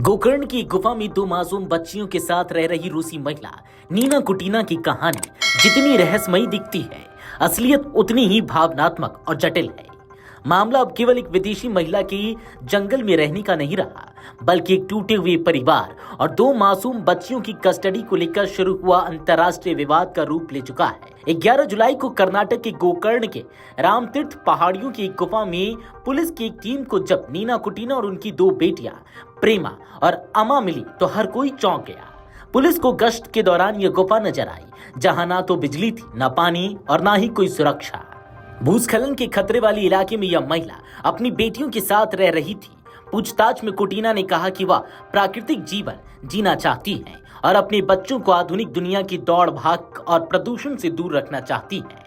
गोकर्ण की गुफा में दो मासूम बच्चियों के साथ रह रही रूसी महिला नीना कुटीना की कहानी जितनी रहस्यमयी दिखती है, असलियत उतनी ही भावनात्मक और जटिल है। मामला अब केवल एक विदेशी महिला की जंगल में रहने का नहीं रहा, बल्कि एक टूटे हुए परिवार और दो मासूम बच्चियों की कस्टडी को लेकर शुरू हुआ अंतर्राष्ट्रीय विवाद का रूप ले चुका है। 11 जुलाई को कर्नाटक के गोकर्ण के रामतीर्थ पहाड़ियों की एक गुफा में पुलिस की एक टीम को जब नीना कुटीना और उनकी दो बेटियां प्रेमा और अमा मिली तो हर कोई चौंक गया। पुलिस को गश्त के दौरान यह गुफा नजर आई, जहां ना तो बिजली थी, ना पानी और ना ही कोई सुरक्षा। भूस्खलन के खतरे वाले इलाके में यह महिला अपनी बेटियों के साथ रह रही थी। पूछताछ में कुटीना ने कहा कि वह प्राकृतिक जीवन जीना चाहती हैं और अपने बच्चों को आधुनिक दुनिया की दौड़ भाग और प्रदूषण से दूर रखना चाहती हैं।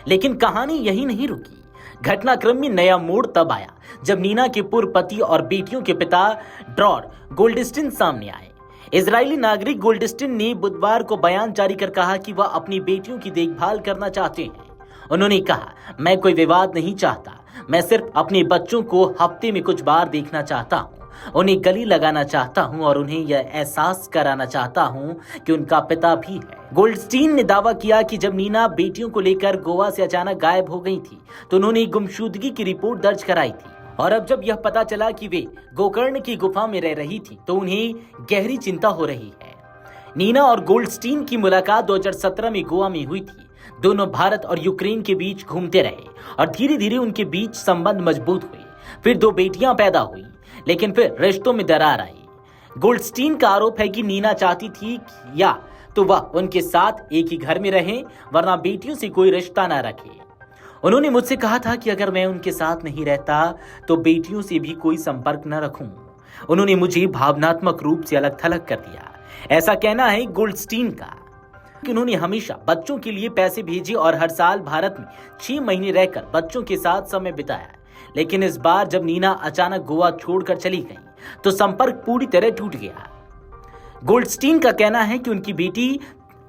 लेकिन कहानी यही नहीं रुकी। घटनाक्रम में नया मोड़ तब आया जब नीना के पूर्व पति और बेटियों के पिता ड्रॉर गोल्डस्टीन सामने आए। इजरायली नागरिक गोल्डस्टीन ने बुधवार को बयान जारी कर कहा कि वह अपनी बेटियों की देखभाल करना चाहते हैं। उन्होंने कहा, मैं कोई विवाद नहीं चाहता, मैं सिर्फ अपने बच्चों को हफ्ते में कुछ बार देखना चाहता हूँ, उन्हें गले लगाना चाहता हूँ और उन्हें यह एहसास कराना चाहता हूँ कि उनका पिता भी है। गोल्डस्टीन ने दावा किया कि जब नीना बेटियों को लेकर गोवा से अचानक गायब हो गई थी तो उन्होंने गुमशुदगी की रिपोर्ट दर्ज कराई थी, और अब जब यह पता चला कि वे गोकर्ण की गुफा में रह रही थी तो उन्हें गहरी चिंता हो रही है। नीना और गोल्डस्टीन की मुलाकात 2017 में गोवा में हुई थी। दोनों भारत और यूक्रेन के बीच घूमते रहे और धीरे धीरे उनके बीच संबंध मजबूत हुए। फिर दो बेटियां पैदा हुई, लेकिन फिर रिश्तों में दरार आई। गोल्डस्टीन का आरोप है कि नीना चाहती थी कि या तो वह उनके साथ एक ही घर में रहें, वरना बेटियों से कोई रिश्ता न रखे। उन्होंने मुझसे कहा था कि अगर मैं उनके साथ नहीं रहता तो बेटियों से भी कोई संपर्क न रखूं। उन्होंने मुझे भावनात्मक रूप से अलग थलग कर दिया, ऐसा कहना है गोल्डस्टीन का। उन्होंने हमेशा बच्चों के लिए पैसे भेजे और हर साल भारत में 6 महीने रहकर बच्चों के साथ समय बिताया। लेकिन इस बार जब नीना अचानक गोवा छोड़कर चली गई तो संपर्क पूरी तरह टूट गया। गोल्डस्टीन का कहना है कि उनकी बेटी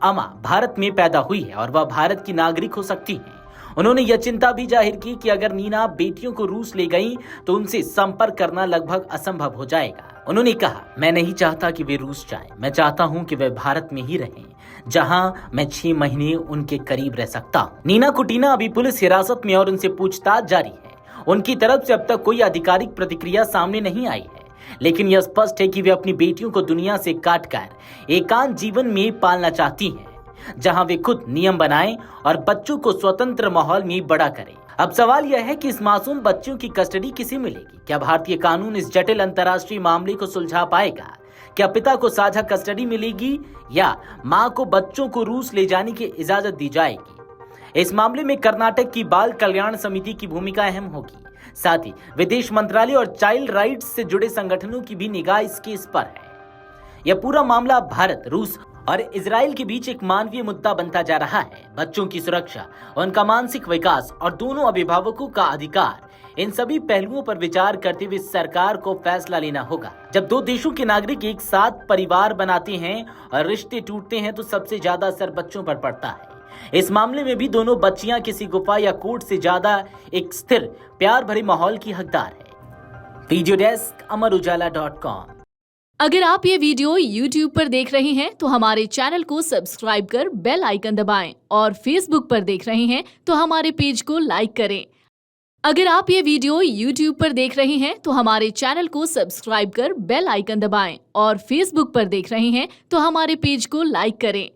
अमा भारत में पैदा हुई है और वह भारत की नागरिक हो सकती है। उन्होंने यह चिंता भी जाहिर की कि अगर नीना बेटियों को रूस ले गई तो उनसे संपर्क करना लगभग असंभव हो जाएगा। उन्होंने कहा, मैं नहीं चाहता कि वे रूस जाएं, मैं चाहता हूं कि वे भारत में ही रहें, जहां मैं 6 महीने उनके करीब रह सकता हूं। नीना कुटीना अभी पुलिस हिरासत में और उनसे पूछताछ जारी है। उनकी तरफ से अब तक कोई आधिकारिक प्रतिक्रिया सामने नहीं आई है, लेकिन यह स्पष्ट है कि वे अपनी बेटियों को दुनिया से काटकर एकांत जीवन में पालना चाहती हैं, जहां वे खुद नियम बनाएं और बच्चों को स्वतंत्र माहौल में बड़ा करें। अब सवाल यह है कि इस मासूम बच्चों की कस्टडी किसे मिलेगी? क्या भारतीय कानून इस जटिल अंतर्राष्ट्रीय मामले को सुलझा पाएगा? क्या पिता को साझा कस्टडी मिलेगी या मां को बच्चों को रूस ले जाने की इजाजत दी जाएगी? इस मामले में कर्नाटक की बाल कल्याण समिति की भूमिका अहम होगी। साथ ही विदेश मंत्रालय और चाइल्ड राइट्स से जुड़े संगठनों की भी निगाह इस केस पर है। यह पूरा मामला भारत, रूस और इजराइल के बीच एक मानवीय मुद्दा बनता जा रहा है। बच्चों की सुरक्षा, उनका मानसिक विकास और दोनों अभिभावकों का अधिकार, इन सभी पहलुओं पर विचार करते हुए सरकार को फैसला लेना होगा। जब दो देशों के नागरिक एक साथ परिवार बनाते हैं और रिश्ते टूटते हैं तो सबसे ज्यादा असर बच्चों पर पड़ता है। इस मामले में भी दोनों बच्चियां किसी गुफा या कोर्ट से ज्यादा एक स्थिर, प्यार भरे माहौल की हकदार है। वीडियो डेस्क, अमरउजाला.com। अगर आप ये वीडियो YouTube पर देख रहे हैं तो हमारे चैनल को सब्सक्राइब कर बेल आइकन दबाएं, और Facebook पर देख रहे हैं तो हमारे पेज को लाइक करें। अगर आप ये वीडियो YouTube पर देख रहे हैं तो हमारे चैनल को सब्सक्राइब कर बेल आइकन दबाएं, और Facebook पर देख रहे हैं तो हमारे पेज को लाइक करें।